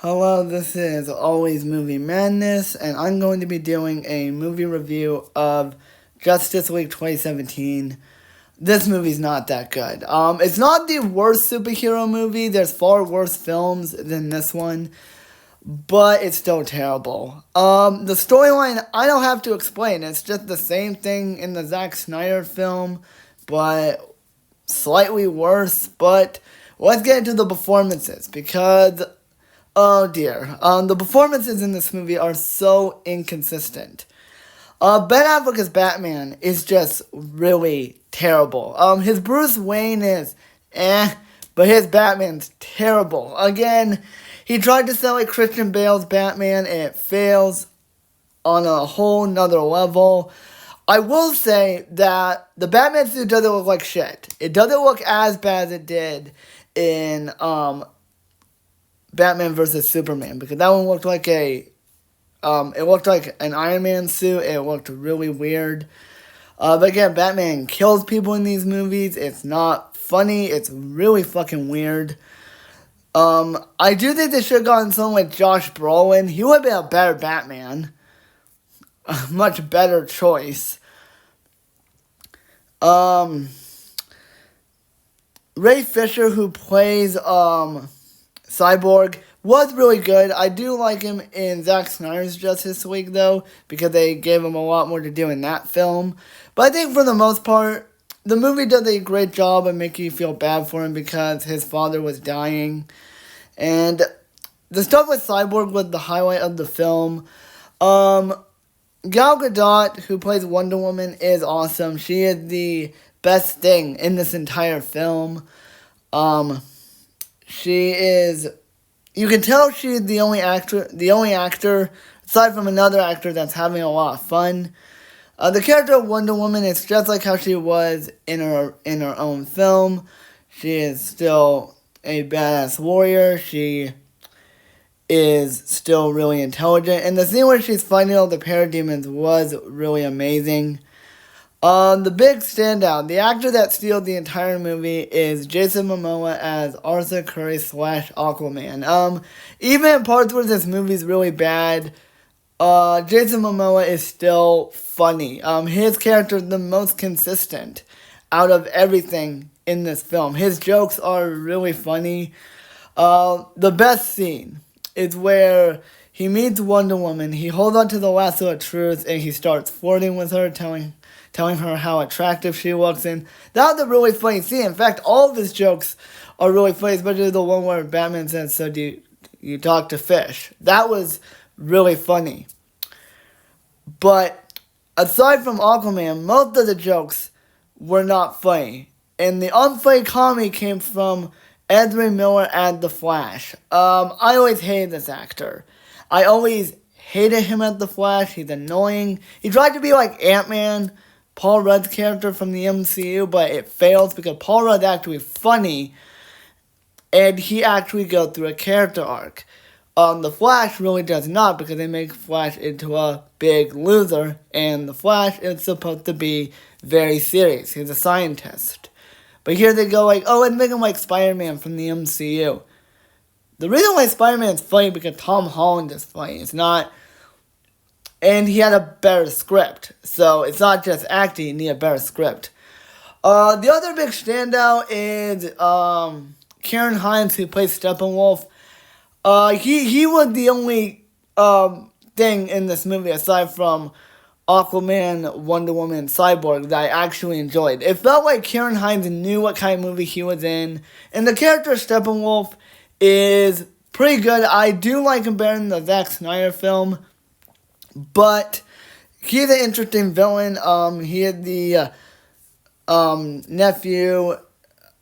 Hello, this is Always Movie Madness, and I'm going to be doing a movie review of Justice League 2017. This movie's not that good. It's not the worst superhero movie. There's far worse films than this one, but it's still terrible. The storyline, I don't have to explain. It's just the same thing in the Zack Snyder film, but slightly worse. But let's get into the performances, because oh dear. The performances in this movie are so inconsistent. Ben Affleck's Batman is just really terrible. His Bruce Wayne is but his Batman's terrible. Again, he tried to sell like Christian Bale's Batman and it fails on a whole nother level. I will say that the Batman suit doesn't look like shit. It doesn't look as bad as it did in Batman vs. Superman, because that one looked like it looked like an Iron Man suit. It looked really weird. But again, Batman kills people in these movies. It's not funny. It's really fucking weird. I do think they should have gotten someone like Josh Brolin. He would have been a better Batman. A much better choice. Ray Fisher, who plays Cyborg, was really good. I do like him in Zack Snyder's Justice League, though, because they gave him a lot more to do in that film. But I think for the most part, the movie does a great job of making you feel bad for him because his father was dying. And the stuff with Cyborg was the highlight of the film. Gal Gadot, who plays Wonder Woman, is awesome. She is the best thing in this entire film. She is, you can tell she's the only actor, aside from another actor, that's having a lot of fun. The character of Wonder Woman is just like how she was in her own film. She is still a badass warrior. She is still really intelligent. And the scene where she's fighting all the parademons was really amazing. The big standout, the actor that steals the entire movie is Jason Momoa as Arthur Curry / Aquaman. Even in parts where this movie's really bad, Jason Momoa is still funny. His character is the most consistent out of everything in this film. His jokes are really funny. The best scene is where he meets Wonder Woman, he holds on to the lasso of truth, and he starts flirting with her, telling her how attractive she looks, and that was a really funny scene. In fact, all of his jokes are really funny, especially the one where Batman says, "So do you talk to fish?" That was really funny. But aside from Aquaman, most of the jokes were not funny, and the unfunny comedy came from Ezra Miller as the Flash. I always hated this actor. I always hated him as the Flash. He's annoying. He tried to be like Ant-Man, Paul Rudd's character from the MCU, but it fails because Paul Rudd's actually funny, and he actually goes through a character arc. The Flash really does not, because they make Flash into a big loser, and the Flash is supposed to be very serious. He's a scientist. But here they go like, oh, let's make him like Spider-Man from the MCU. The reason why Spider-Man is funny is because Tom Holland is funny. It's not... And he had a better script. So it's not just acting, you need a better script. The other big standout is Karen Hines, who plays Steppenwolf. He was the only thing in this movie, aside from Aquaman, Wonder Woman, and Cyborg, that I actually enjoyed. It felt like Karen Hines knew what kind of movie he was in. And the character of Steppenwolf is pretty good. I do like him better than the Zack Snyder film. But he's an interesting villain. He is the nephew.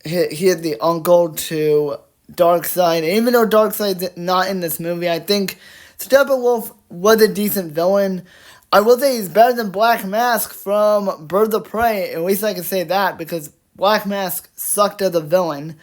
He is the uncle to Darkseid. And even though Darkseid's not in this movie, I think Steppenwolf was a decent villain. I will say he's better than Black Mask from Birds of Prey. At least I can say that, because Black Mask sucked as a villain.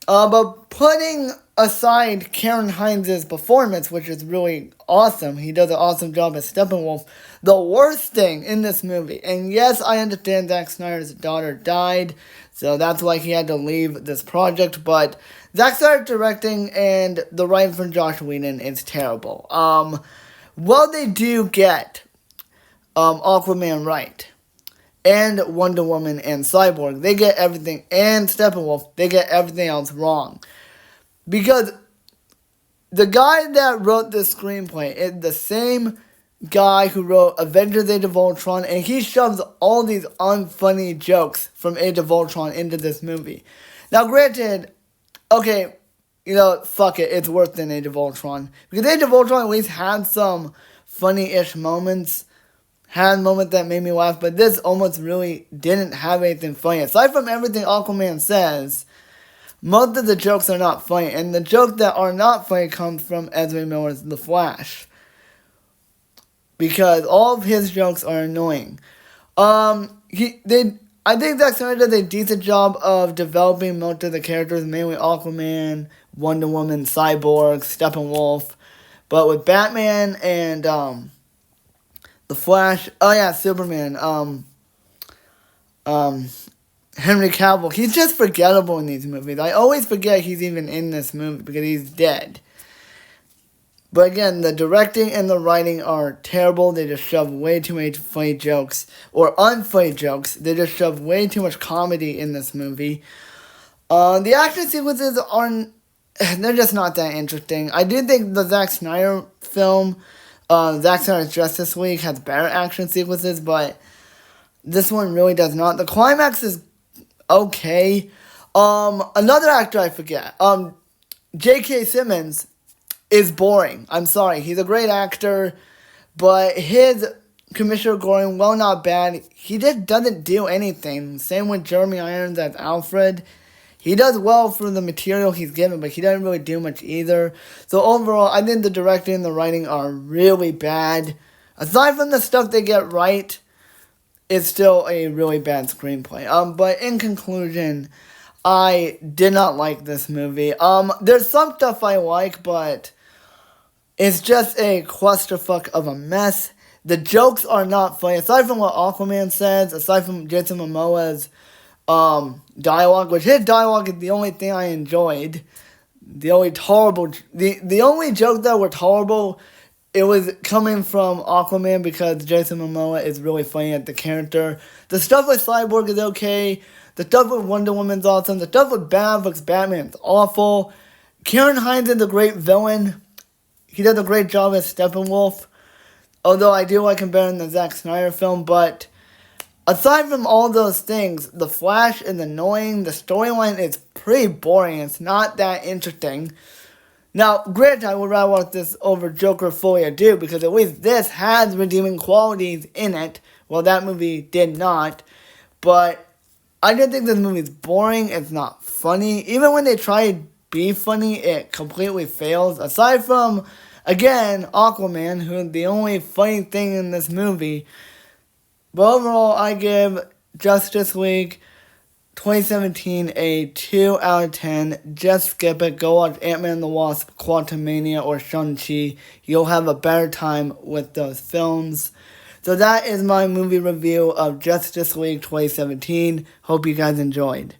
But putting aside Karen Hines' performance, which is really awesome, he does an awesome job as Steppenwolf. The worst thing in this movie, and yes, I understand Zack Snyder's daughter died, so that's why he had to leave this project, but Zack Snyder directing and the writing from Josh Whedon is terrible. Well, they do get Aquaman right, and Wonder Woman and Cyborg, they get everything, and Steppenwolf, they get everything else wrong. Because the guy that wrote this screenplay is the same guy who wrote Avengers Age of Ultron, and he shoves all these unfunny jokes from Age of Ultron into this movie. Now, granted, okay, fuck it, it's worse than Age of Ultron. Because Age of Ultron at least had some funny-ish moments, had moments that made me laugh, but this almost really didn't have anything funny. Aside from everything Aquaman says, most of the jokes are not funny, and the jokes that are not funny come from Ezra Miller's The Flash. Because all of his jokes are annoying. I think Zack Snyder did a decent job of developing most of the characters, mainly Aquaman, Wonder Woman, Cyborg, Steppenwolf. But with Batman and The Flash, Superman, Henry Cavill, he's just forgettable in these movies. I always forget he's even in this movie because he's dead. But again, the directing and the writing are terrible. They just shove way too many funny jokes, or unfunny jokes. They just shove way too much comedy in this movie. The action sequences they're just not that interesting. I do think the Zack Snyder film, Zack Snyder's Justice League, has better action sequences, but this one really does not. The climax is okay. Another actor I forget, J.K. Simmons, is boring. I'm sorry. He's a great actor, but his Commissioner Gordon, well, not bad. He just doesn't do anything. Same with Jeremy Irons as Alfred. He does well for the material he's given, but he doesn't really do much either. So overall, I think the directing and the writing are really bad. Aside from the stuff they get right, it's still a really bad screenplay. But in conclusion, I did not like this movie. There's some stuff I like, but it's just a clusterfuck of a mess. The jokes are not funny. Aside from what Aquaman says, aside from Jason Momoa's dialogue, which his dialogue is the only thing I enjoyed. The only joke that were tolerable, it was coming from Aquaman because Jason Momoa is really funny at the character. The stuff with Cyborg is okay. The stuff with Wonder Woman's awesome. The stuff with Batman is awful. Karen Hines is a great villain. He does a great job as Steppenwolf. Although I do like him better than the Zack Snyder film. But aside from all those things, The Flash is annoying. The storyline is pretty boring. It's not that interesting. Now, granted, I would rather watch this over Joker Folie à Deux because at least this has redeeming qualities in it. Well, that movie did not. But I just think this movie is boring. It's not funny. Even when they try to be funny, it completely fails. Aside from, again, Aquaman, who's the only funny thing in this movie. But overall, I give Justice League 2017 a 2 out of 10. Just skip it. Go watch Ant-Man and the Wasp, Quantumania, or Shang-Chi. You'll have a better time with those films. So that is my movie review of Justice League 2017. Hope you guys enjoyed.